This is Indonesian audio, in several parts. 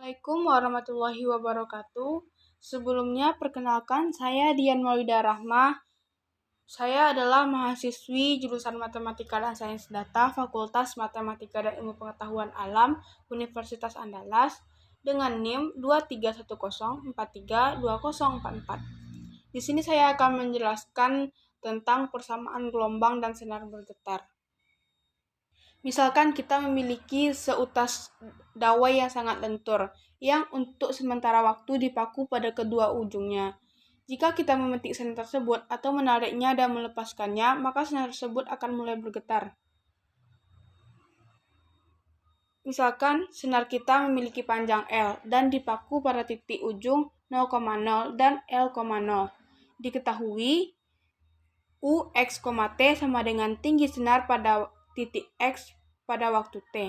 Assalamualaikum warahmatullahi wabarakatuh. Sebelumnya, perkenalkan saya Dian Maulida Rahmah. Saya adalah mahasiswi jurusan Matematika dan Sains Data, Fakultas Matematika dan Ilmu Pengetahuan Alam, Universitas Andalas, dengan NIM 2310432044. Di sini saya akan menjelaskan tentang persamaan gelombang dan sinar bergetar. Misalkan kita memiliki seutas dawai yang sangat lentur, yang untuk sementara waktu dipaku pada kedua ujungnya. Jika kita memetik sinar tersebut atau menariknya dan melepaskannya, maka sinar tersebut akan mulai bergetar. Misalkan sinar kita memiliki panjang L dan dipaku pada titik ujung 0,0 dan L,0. Diketahui Ux, T sama dengan tinggi sinar pada titik X pada waktu T.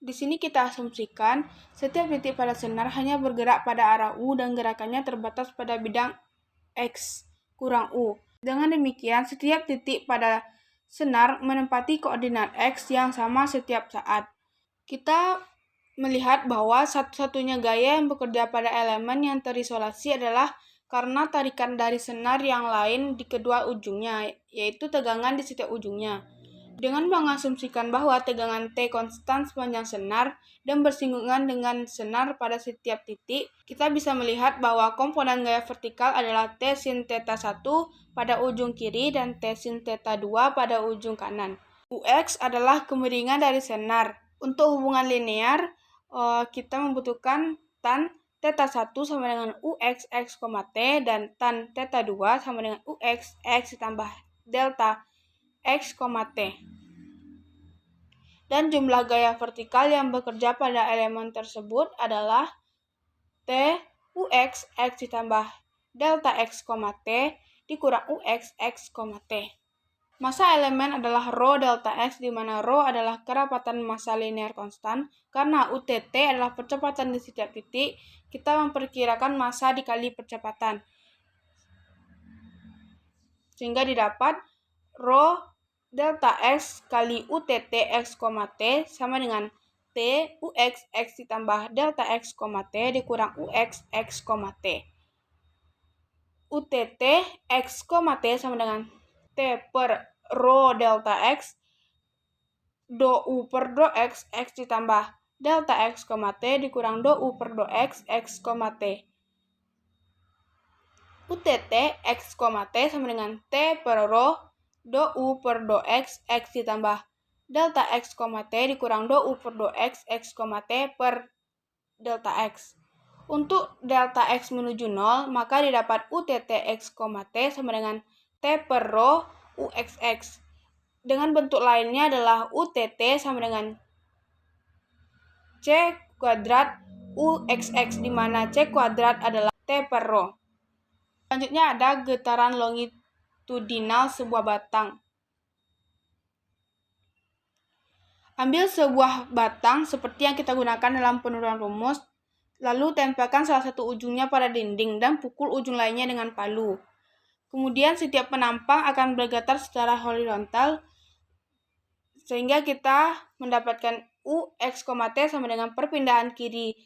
Di sini kita asumsikan setiap titik pada sinar hanya bergerak pada arah U dan gerakannya terbatas pada bidang X kurang U. Dengan demikian, setiap titik pada sinar menempati koordinat X yang sama setiap saat. Kita melihat bahwa satu-satunya gaya yang bekerja pada elemen yang terisolasi adalah karena tarikan dari sinar yang lain di kedua ujungnya, yaitu tegangan di setiap ujungnya. Dengan mengasumsikan bahwa tegangan T konstan sepanjang sinar dan bersinggungan dengan sinar pada setiap titik, kita bisa melihat bahwa komponen gaya vertikal adalah T sin θ 1 pada ujung kiri dan T sin θ 2 pada ujung kanan. Ux adalah kemiringan dari sinar. Untuk hubungan linear, kita membutuhkan tan θ 1 sama dengan Ux X, T dan tan θ 2 sama dengan Ux X ditambah delta X, T. Dan jumlah gaya vertikal yang bekerja pada elemen tersebut adalah T Ux X ditambah delta X, T dikurang Ux X, T. Massa elemen adalah rho delta X, di mana rho adalah kerapatan massa linear konstan. Karena UTT adalah percepatan di setiap titik, kita memperkirakan massa dikali percepatan. Sehingga didapat rho delta X kali UTT X, T sama dengan T Ux X ditambah delta X, T dikurang Ux X, T. UTT X, T sama dengan T per rho delta X do U per do X ditambah delta X, T dikurang do U per do X, T. UTT X, T sama dengan T per rho do U per do X ditambah delta X, T dikurang do U per do X, T per delta X. Untuk delta X menuju 0, maka didapat UTT X, T sama dengan T per rho UXX. Dengan bentuk lainnya adalah UTT sama dengan C kuadrat UXX, di mana C kuadrat adalah T per rho. Selanjutnya ada getaran longitudinal sebuah batang. Ambil sebuah batang seperti yang kita gunakan dalam penurunan rumus, lalu tempelkan salah satu ujungnya pada dinding dan pukul ujung lainnya dengan palu. Kemudian setiap penampang akan bergetar secara horizontal sehingga kita mendapatkan Ux, T sama dengan perpindahan kiri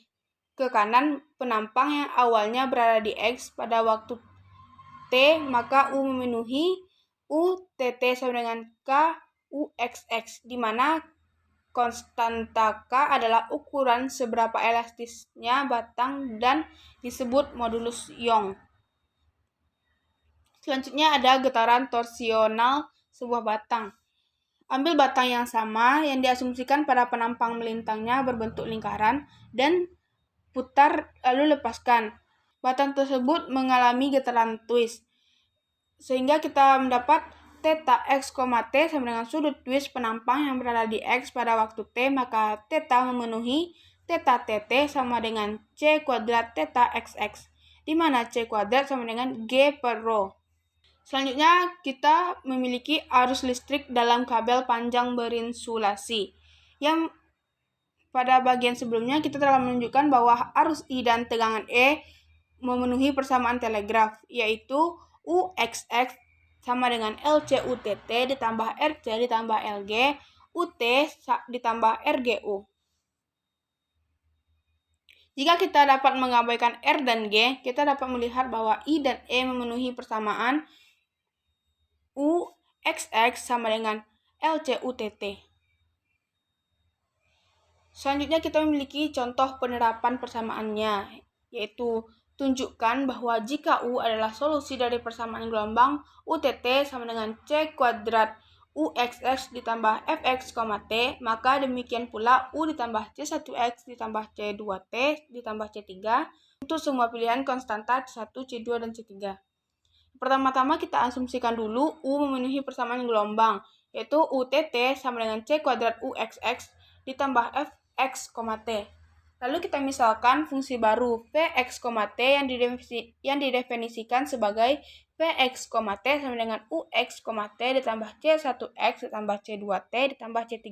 ke kanan penampang yang awalnya berada di X pada waktu T, maka U memenuhi UTT sama dengan K UXX, di mana konstanta K adalah ukuran seberapa elastisnya batang dan disebut modulus Young. Selanjutnya ada getaran torsional sebuah batang. Ambil batang yang sama yang diasumsikan pada penampang melintangnya berbentuk lingkaran dan putar lalu lepaskan. Batang tersebut mengalami getaran twist, sehingga kita mendapat θ X, T sama dengan sudut twist penampang yang berada di X pada waktu T, maka θ memenuhi θ TT sama dengan C kuadrat θ XX, di mana C kuadrat sama dengan G per rho. Selanjutnya, kita memiliki arus listrik dalam kabel panjang berinsulasi. Yang pada bagian sebelumnya kita telah menunjukkan bahwa arus I dan tegangan E memenuhi persamaan telegraf, yaitu UXX sama dengan LC UTT ditambah RC ditambah LG, UT ditambah RGU. Jika kita dapat mengabaikan R dan G, kita dapat melihat bahwa I dan E memenuhi persamaan UXX sama dengan LCUTT. Selanjutnya kita memiliki contoh penerapan persamaannya, yaitu tunjukkan bahwa jika U adalah solusi dari persamaan gelombang UTT sama dengan C kuadrat UXX ditambah Fx, T, maka demikian pula U ditambah C1X ditambah C2T ditambah C3 untuk semua pilihan konstanta C1, C2, dan C3. Pertama-tama kita asumsikan dulu U memenuhi persamaan gelombang, yaitu UTT sama dengan C kuadrat UXX ditambah Fx, T. Lalu kita misalkan fungsi baru Vx, T yang didefinisikan sebagai Vx, T sama dengan Ux, T ditambah C1x ditambah C2t ditambah C3,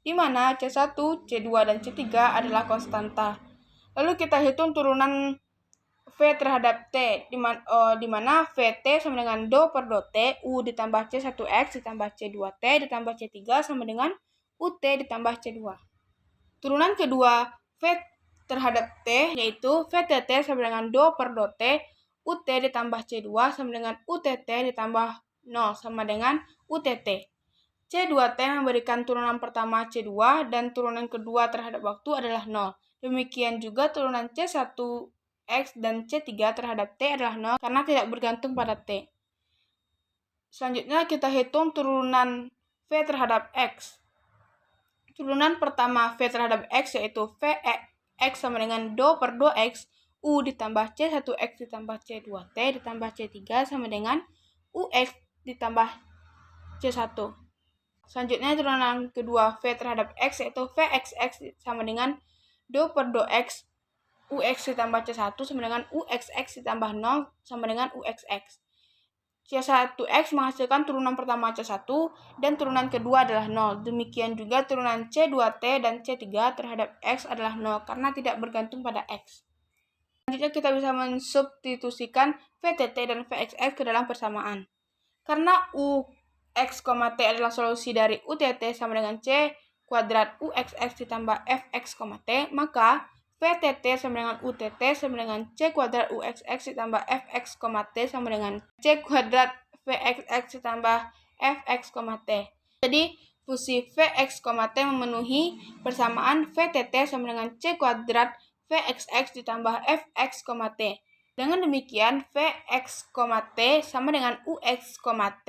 di mana C1, C2, dan C3 adalah konstanta. Lalu kita hitung turunan V terhadap T, di mana Vt sama dengan do per do T, U ditambah C1x ditambah C2t ditambah C3 sama dengan Ut ditambah C2. Turunan kedua V terhadap T, yaitu Vtt sama dengan do per do T, Ut ditambah C2 sama dengan Utt ditambah 0 sama dengan Utt. C2t memberikan turunan pertama C2 dan turunan kedua terhadap waktu adalah 0. Demikian juga turunan C1x dan C3 terhadap T adalah 0 karena tidak bergantung pada T. Selanjutnya kita hitung turunan V terhadap X. Turunan pertama V terhadap X yaitu Vx sama dengan do per do X, U ditambah C1X ditambah C2T ditambah C3 sama dengan Ux ditambah C1. Selanjutnya turunan kedua V terhadap X yaitu Vxx sama dengan do per do X, Ux ditambah C1 sama dengan Uxx ditambah 0 sama dengan Uxx. C1x menghasilkan turunan pertama C1 dan turunan kedua adalah 0. Demikian juga turunan C2t dan C3 terhadap X adalah 0 karena tidak bergantung pada X. Selanjutnya kita bisa mensubstitusikan Vtt dan Vxx ke dalam persamaan. Karena Ux, T adalah solusi dari Utt sama dengan C kuadrat UXX ditambah Fx, T, maka Vtt sama dengan Utt sama dengan C kuadrat UXX ditambah Fx, T sama dengan C kuadrat Vxx ditambah Fx, T. Jadi fungsi Vx, T memenuhi persamaan Vtt sama dengan C kuadrat Vxx ditambah Fx, T. Dengan demikian Vx, T sama dengan Ux, T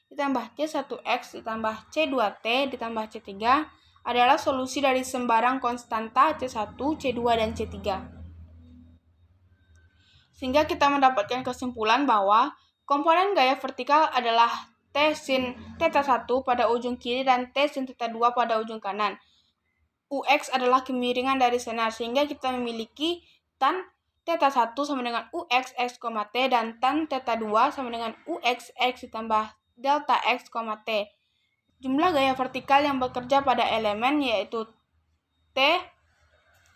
ditambah C1x ditambah C2t ditambah C3 adalah solusi dari sembarang konstanta C1, C2, dan C3. Sehingga kita mendapatkan kesimpulan bahwa komponen gaya vertikal adalah T sin θ1 pada ujung kiri dan T sin θ2 pada ujung kanan. Ux adalah kemiringan dari senar, sehingga kita memiliki tan θ1 sama dengan Uxx, T dan tan θ2 sama dengan Uxx ditambah delta x, T. Jumlah gaya vertikal yang bekerja pada elemen yaitu T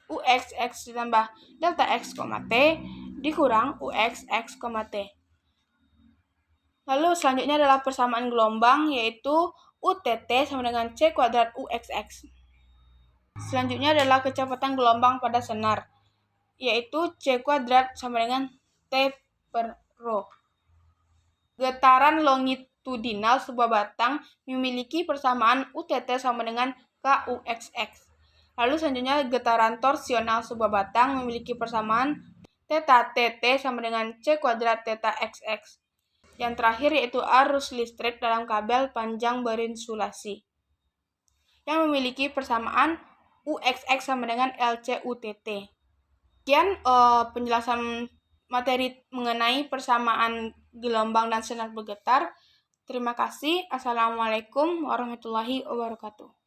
Uxx ditambah delta x, T dikurang Uxx, T. Lalu selanjutnya adalah persamaan gelombang yaitu UTT sama dengan C kuadrat UXX. Selanjutnya adalah kecepatan gelombang pada senar yaitu C kuadrat sama dengan T per rho. Getaran longitudinal sebuah batang memiliki persamaan UTT sama dengan KUXX. Lalu selanjutnya getaran torsional sebuah batang memiliki persamaan θTT sama dengan C kuadrat θXX. Yang terakhir yaitu arus listrik dalam kabel panjang berinsulasi yang memiliki persamaan UXX sama dengan LCUTT. Sekian penjelasan materi mengenai persamaan gelombang dan senar bergetar. Terima kasih. Assalamualaikum warahmatullahi wabarakatuh.